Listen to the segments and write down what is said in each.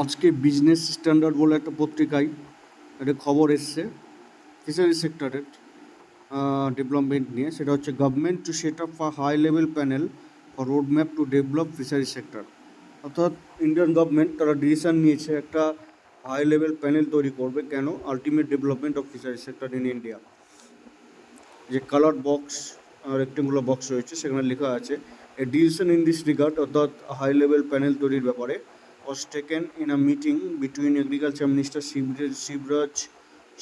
আজকে business standard বলে একটা পত্রিকায় একটা খবর এসছে ফিশারি সেক্টরের ডেভেলপমেন্ট নিয়ে। সেটা হচ্ছে government to set up a high level panel for road map to develop fishery sector. অর্থাৎ ইন্ডিয়ান গভর্নমেন্ট তারা ডিসিশন নিয়েছে একটা হাই লেভেল প্যানেল তৈরি করবে। কেন? Ultimate development of fishery sector in India. যে কালার বক্স রেক্টেঙ্গুলার বক্স রয়েছে সেখানে লেখা আছে a decision in this regard, অর্থাৎ হাই লেভেল প্যানেল তৈরির ব্যাপারে was taken in a meeting between Agriculture Minister Shivraj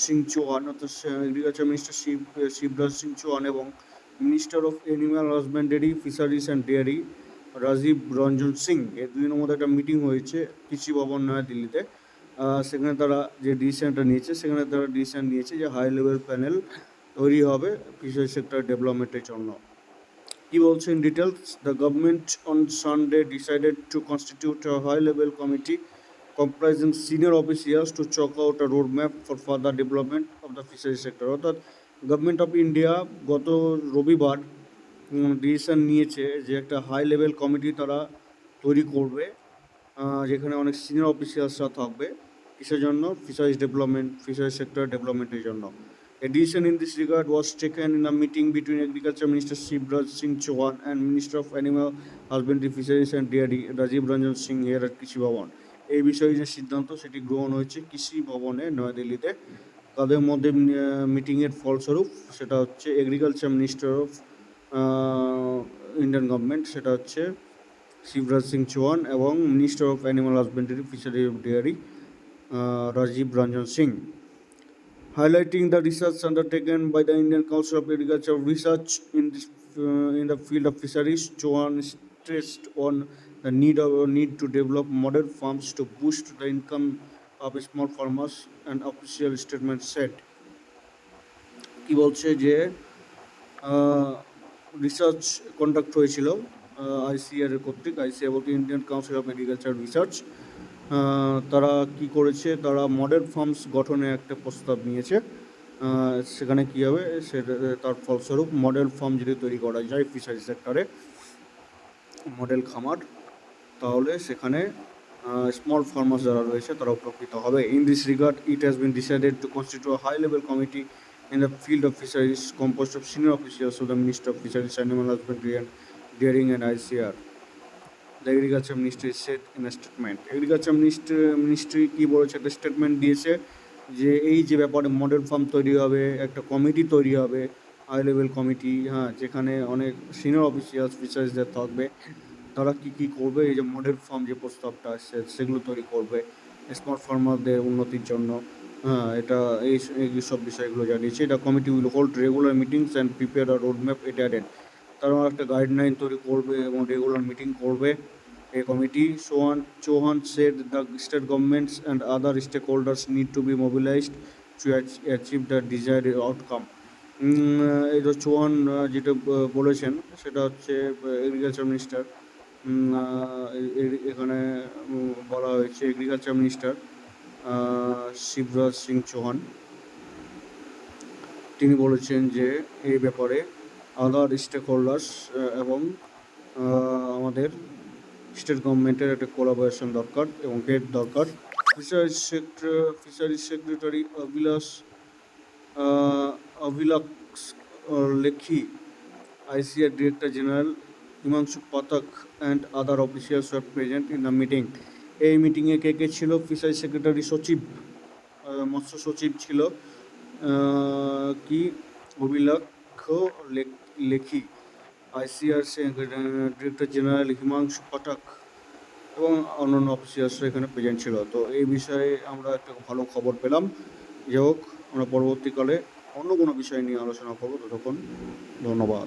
Singh Chauhan, অর্থাৎ এগ্রিকালচার মিনিস্টার শিবরাজ সিং চৌহান এবং minister of animal husbandry, fisheries and dairy Rajiv Ranjan Singh, এর দুজনের মধ্যে একটা মিটিং হয়েছে কৃষি ভবন নয়াদিল্লিতে। সেখানে তারা যে ডিসিশনটা নিয়েছে যে হাই লেভেল প্যানেল তৈরি হবে ফিশারি সেক্টর ডেভেলপমেন্টের জন্য। He also in details, the government on Sunday decided to constitute a high-level committee comprising senior officials to chalk out a roadmap for further development of the fishery sector. অর্থাৎ government of India গত রবিবার decision নিয়েছে যে একটা high level committee তারা তৈরি করবে, যেখানে অনেক সিনিয়র অফিসিয়ালসরা থাকবে কিসের জন্য? ফিশারি সেক্টর ডেভেলপমেন্টের জন্য। A decision in this regard was taken in a meeting between Agriculture Minister Shivraj Singh Chauhan and Minister of Animal Husbandry, Fisheries and Dairy Rajiv Ranjan Singh here at কৃষি ভবন। এই বিষয়ে যে সিদ্ধান্ত সেটি গ্রহণ হয়েছে কৃষি ভবনে নয়াদিল্লিতে। তাদের মধ্যে মিটিংয়ের ফলস্বরূপ সেটা হচ্ছে agriculture minister of Indian government, সেটা হচ্ছে শিবরাজ সিং চৌহান, এবং minister of animal husbandry, fishery of dairy Rajiv Ranjan Singh. Highlighting the research undertaken by the Indian Council of Agriculture Research in the field of fisheries, Chauhan stressed on the need to develop modern farms to boost the income of small farmers, and official statement said. কি বলছে যে research conduct হয়েছিল ICR এর কর্তৃক। ICR বলতে Indian council of agriculture research. তারা কি করেছে? তারা মডেল ফার্মস গঠনে একটা প্রস্তাব নিয়েছে। সেখানে কী হবে, সেটা তার ফলস্বরূপ মডেল ফার্ম যদি তৈরি করা যায় ফিশারি সেক্টরে, মডেল খামার, তাহলে সেখানে স্মল ফার্মার্স যারা রয়েছে তারা উপকৃত হবে। In this regard it has been decided to constitute a high level committee in the field of fisheries composed of senior officials of the Ministry of Fisheries, Animal Husbandry and Dairying and ICR. The Agriculture Ministry said in a statement. Agriculture Ministry কি বলেছে? একটা statement দিয়েছে যে এই যে ব্যাপারে model farm তৈরি হবে, একটা কমিটি তৈরি হবে, হাই লেভেল কমিটি, যেখানে অনেক সিনিয়র অফিসিয়ালস ফিশারিজদের থাকবে। তারা কী করবে? এই যে মডেল ফার্ম যে প্রস্তাবটা আসছে সেগুলো তৈরি করবে স্মল ফার্মারদের উন্নতির জন্য। এটা এই সব বিষয়গুলো জানিয়েছে। এটা committee will hold regular meetings and prepare a road map at added. তারা একটা গাইডলাইন তৈরি করবে এবং রেগুলার মিটিং করবে এই কমিটি। Chauhan said the state governments and other stakeholders need to be mobilised to achieve the desired outcome. এই যে চৌহান যেটা বলেছেন সেটা হচ্ছে এগ্রিকালচার মিনিস্টার, এখানে বলা হয়েছে এগ্রিকালচার মিনিস্টার শিবরাজ সিং চৌহান। তিনি বলেছেন যে এই ব্যাপারে আদার স্টেক হোল্ডার্স এবং আমাদের স্টেট গভর্নমেন্টের একটা কোলাবোরেশন দরকার এবং হেড দরকার। ফিশারিজ সেক্রেটারি অভিলাক্ষ লেখি, ICAR Director General Himanshu Pathak and other officials were present in the meeting. এই মিটিংয়ে কে ছিল? ফিশারি সেক্রেটারি সচিব, মৎস্য সচিব ছিল কি অভিলাক্ষ লেখি, ICAR ডিরেক্টর জেনারেল হিমাংশু পাঠক এবং অন্যান্য অফিসিয়ালসরা এখানে প্রেজেন্ট ছিল। তো এই বিষয়ে আমরা একটা ভালো খবর পেলাম। যাই হোক, আমরা পরবর্তীকালে অন্য কোনো বিষয় নিয়ে আলোচনা করবো। ততক্ষণ ধন্যবাদ।